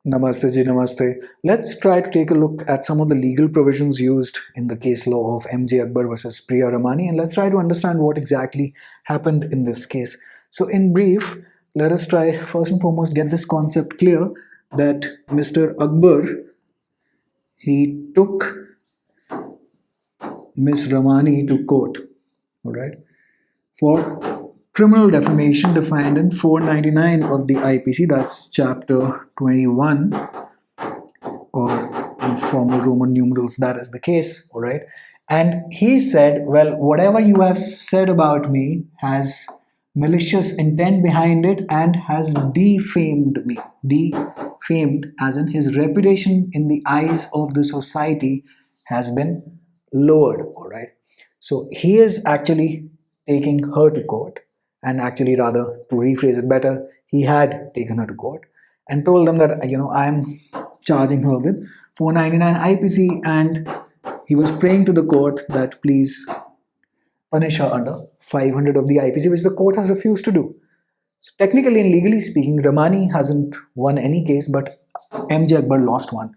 Namaste ji, namaste. Let's try to take a look at some of the legal provisions used in the case law of MJ Akbar versus Priya Ramani, and let's try to understand what exactly happened in this case. So, in brief, let us try first and foremost get this concept clear that Mr. Akbar he took Miss Ramani to court, all right, for criminal defamation defined in 499 of the IPC, that's chapter 21, or in formal Roman numerals, that is the case, all right. And he said, well, whatever you have said about me has malicious intent behind it and has defamed me. Defamed, as in his reputation in the eyes of the society has been lowered, all right. So he is actually taking her to court, and actually, rather, to rephrase it better, he had taken her to court and told them that I'm charging her with 499 IPC, and he was praying to the court that please punish her under 500 of the IPC, which the court has refused to do. So technically and legally speaking, Ramani hasn't won any case, but MJ Akbar lost one,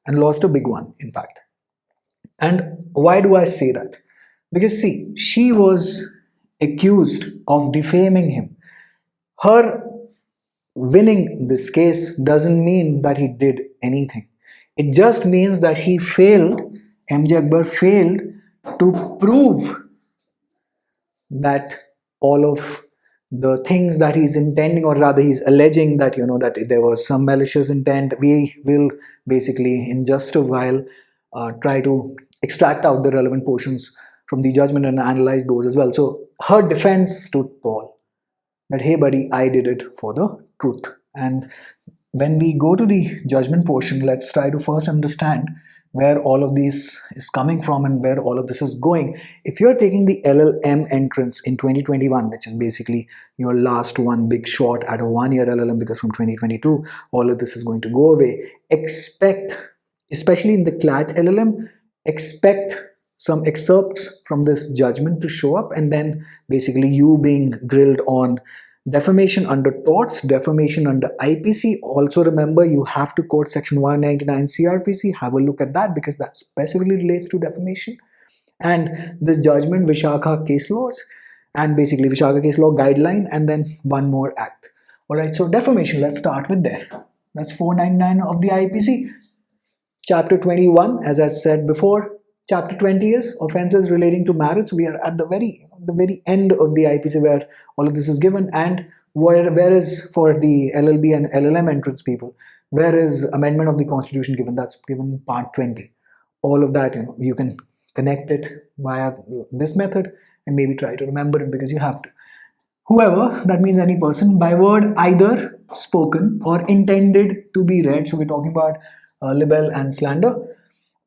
and lost a big one, in fact. And why do I say that? Because see, she was accused of defaming him. Her winning this case doesn't mean that he did anything. It just means that he failed, MJ Akbar failed to prove that all of the things that he's intending, or rather he's alleging that that there was some malicious intent. We will basically in just a while try to extract out the relevant portions from the judgment and analyze those as well. So her defense stood tall, that hey buddy, I did it for the truth. And when we go to the judgment portion, let's try to first understand where all of this is coming from and where all of this is going. If you're taking the LLM entrance in 2021, which is basically your last one big shot at a 1 year LLM, because from 2022 all of this is going to go away, expect, especially in the CLAT LLM, expect some excerpts from this judgment to show up, and then basically you being grilled on defamation under torts, defamation under IPC. Also remember, you have to quote section 199 CRPC. Have a look at that, because that specifically relates to defamation. And the judgment, Vishakha case laws, and basically Vishakha case law guideline, and then one more act. All right, so defamation, let's start with there. That's 499 of the IPC. Chapter 21, as I said before, chapter 20 is offenses relating to marriage. We are at the very end of the IPC where all of this is given. And where is, for the LLB and LLM entrance people, where is amendment of the constitution given? That's given part 20. All of that, you can connect it via this method and maybe try to remember it, because you have to. Whoever, that means any person, by word either spoken or intended to be read. So we're talking about libel and slander,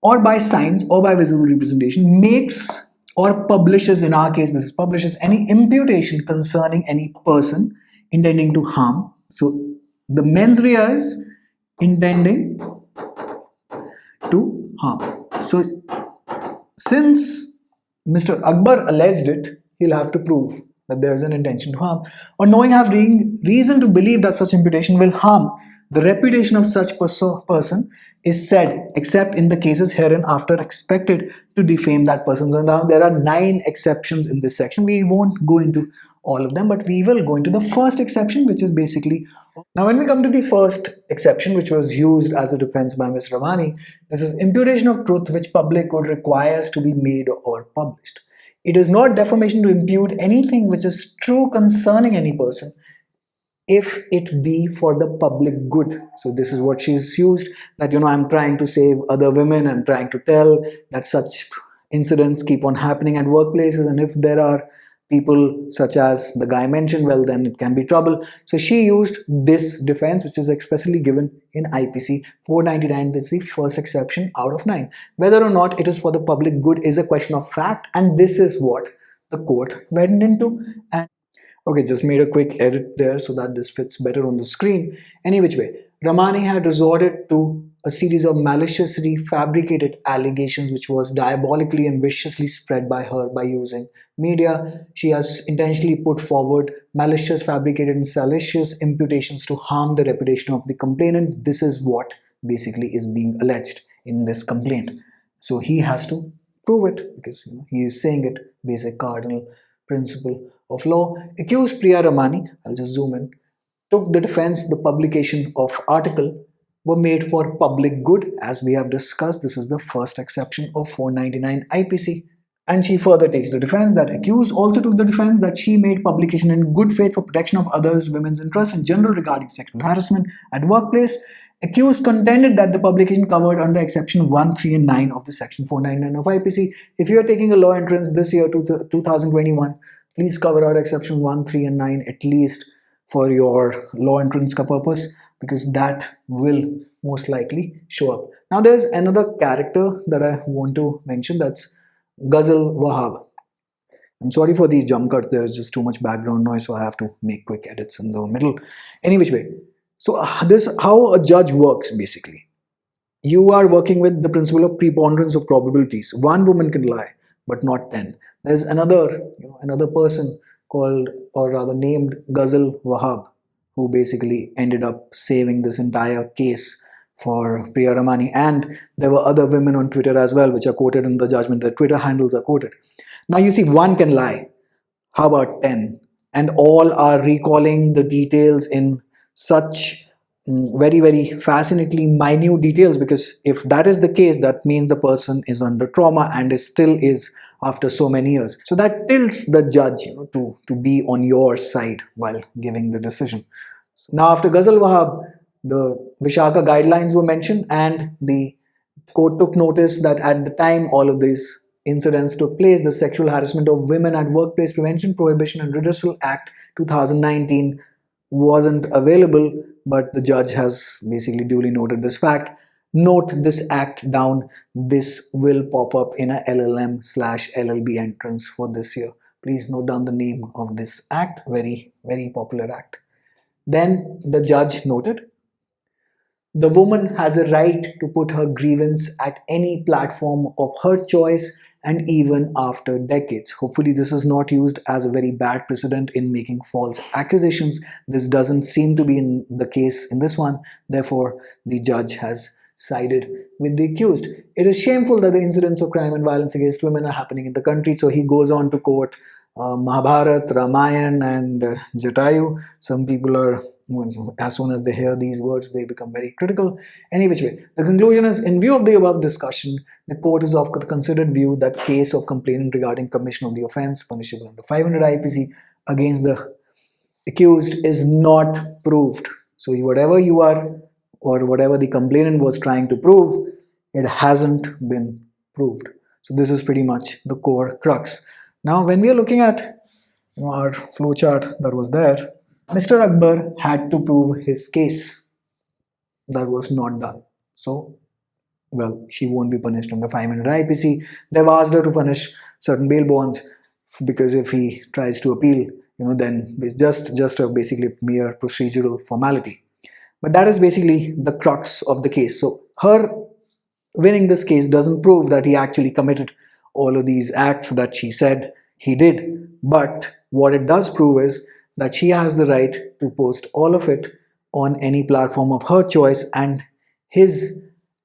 or by signs or by visible representation, makes or publishes, in our case this is publishes, any imputation concerning any person intending to harm. So the mens rea is intending to harm. So since Mr. Akbar alleged it, he'll have to prove that there is an intention to harm, or knowing have reason to believe that such imputation will harm the reputation of such person is said, except in the cases herein after expected to defame that person. So now there are 9 exceptions in this section. We won't go into all of them, but we will go into the first exception, which is basically, now when we come to the first exception, which was used as a defense by Ms. Ramani, this is imputation of truth which public good requires to be made or published. It is not defamation to impute anything which is true concerning any person, if it be for the public good. So this is what she's used, that I'm trying to save other women, I'm trying to tell that such incidents keep on happening at workplaces, and if there are people such as the guy mentioned, well, then it can be trouble. So she used this defense, which is expressly given in IPC 499. That's the first exception out of 9. Whether or not it is for the public good is a question of fact, and this is what the court went into. And okay, just made a quick edit there so that this fits better on the screen. Any which way, Ramani had resorted to a series of maliciously fabricated allegations which was diabolically and viciously spread by her by using media. She has intentionally put forward malicious, fabricated, and salacious imputations to harm the reputation of the complainant. This is what basically is being alleged in this complaint. So he has to prove it because he is saying it, basic cardinal principle of law. Accused Priya Ramani, I'll just zoom in, took the defense. The publication of article were made for public good, as we have discussed. This is the first exception of 499 IPC. And she further takes the defense that accused also took the defense that she made publication in good faith for protection of others, women's interests in general regarding sexual harassment at workplace. Accused contended that the publication covered under exception 1, 3, and 9 of the section 499 of IPC. If you are taking a law entrance this year to 2021, please cover out exception 1, 3, and 9 at least for your law entrance ka purpose, because that will most likely show up. Now there's another character that I want to mention, that's Ghazal Wahab. I'm sorry for these jump cuts, there is just too much background noise, so I have to make quick edits in the middle. Any which way. So this how a judge works basically. You are working with the principle of preponderance of probabilities. One woman can lie, but not 10. There's another person called, or rather named, Ghazal Wahab, who basically ended up saving this entire case for Priya Ramani. And there were other women on Twitter as well, which are quoted in the judgment. Their Twitter handles are quoted. Now you see, one can lie. How about 10? And all are recalling the details in such very, very fascinatingly minute details, because if that is the case, that means the person is under trauma and still is after so many years. So that tilts the judge to be on your side while giving the decision. So now after Ghazal Wahab, the Vishaka guidelines were mentioned, and the court took notice that at the time all of these incidents took place, the Sexual Harassment of Women at Workplace Prevention, Prohibition and Redressal Act 2019 wasn't available, but the judge has basically duly noted this fact. Note this act down. This will pop up in a LLM/LLB entrance for this year. Please note down the name of this act. Very, very popular act. Then the judge noted, the woman has a right to put her grievance at any platform of her choice, and even after decades. Hopefully this is not used as a very bad precedent in making false accusations. This doesn't seem to be in the case in this one. Therefore, the judge has sided with the accused. It is shameful that the incidents of crime and violence against women are happening in the country. So he goes on to quote Mahabharat, Ramayana, and Jatayu. Some people are, as soon as they hear these words, they become very critical. Any which way, the conclusion is, in view of the above discussion, the court is of the considered view that case of complainant regarding commission of the offence punishable under 500 IPC against the accused is not proved. So whatever you are, or whatever the complainant was trying to prove, it hasn't been proved. So this is pretty much the core crux. Now when we are looking at our flowchart that was there, Mr. Akbar had to prove his case. That was not done. So, well, she won't be punished under 500 IPC. They've asked her to punish certain bail bonds, because if he tries to appeal, then it's just a basically mere procedural formality. But that is basically the crux of the case. So her winning this case doesn't prove that he actually committed all of these acts that she said he did. But what it does prove is that she has the right to post all of it on any platform of her choice, and his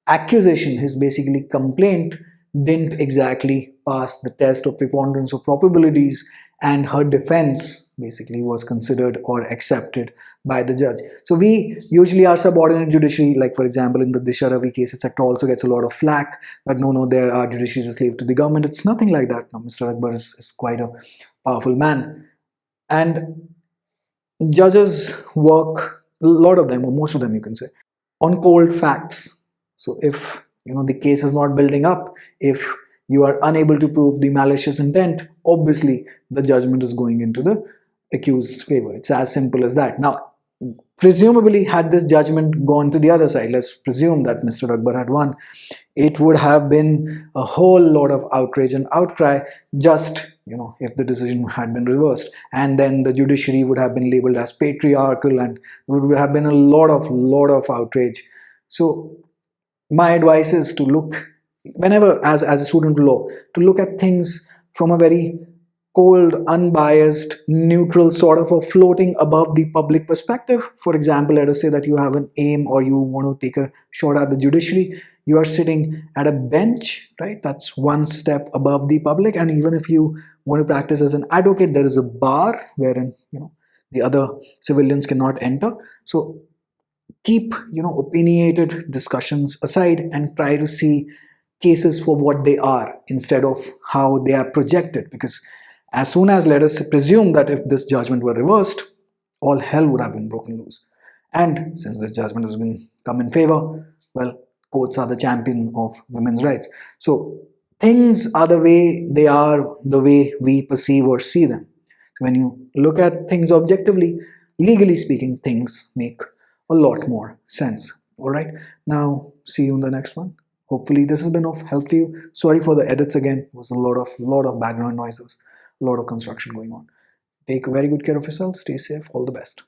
accusation, his basically complaint, didn't exactly pass the test of preponderance of probabilities, and her defense basically was considered or accepted by the judge. So we usually, our subordinate judiciary, like for example in the Disha Ravi case, etc., also gets a lot of flack that no, there are judiciaries a slave to the government. It's nothing like that. Now, Mr. Akbar is quite a powerful man, and judges work, a lot of them, or most of them you can say, on cold facts. So if the case is not building up, if you are unable to prove the malicious intent, obviously the judgment is going into the accused's favor. It's as simple as that. Now, presumably, had this judgment gone to the other side, let's presume that Mr. Akbar had won, it would have been a whole lot of outrage and outcry, just if the decision had been reversed, and then the judiciary would have been labeled as patriarchal, and there would have been a lot of outrage. So my advice is to look, whenever as a student of law, to look at things from a very cold, unbiased, neutral, sort of a floating above the public perspective. For example, let us say that you have an aim or you want to take a shot at the judiciary. You are sitting at a bench, right? That's one step above the public. And even if you want to practice as an advocate, there is a bar wherein the other civilians cannot enter. So keep opinionated discussions aside and try to see cases for what they are instead of how they are projected, because as soon as, let us presume that if this judgment were reversed, all hell would have been broken loose. And since this judgment has been come in favor, well, courts are the champion of women's rights. So things are the way they are, the way we perceive or see them. So when you look at things objectively, legally speaking, things make a lot more sense. All right. Now, see you in the next one. Hopefully, this has been of help to you. Sorry for the edits again. It was a lot of background noises, a lot of construction going on. Take very good care of yourself. Stay safe. All the best.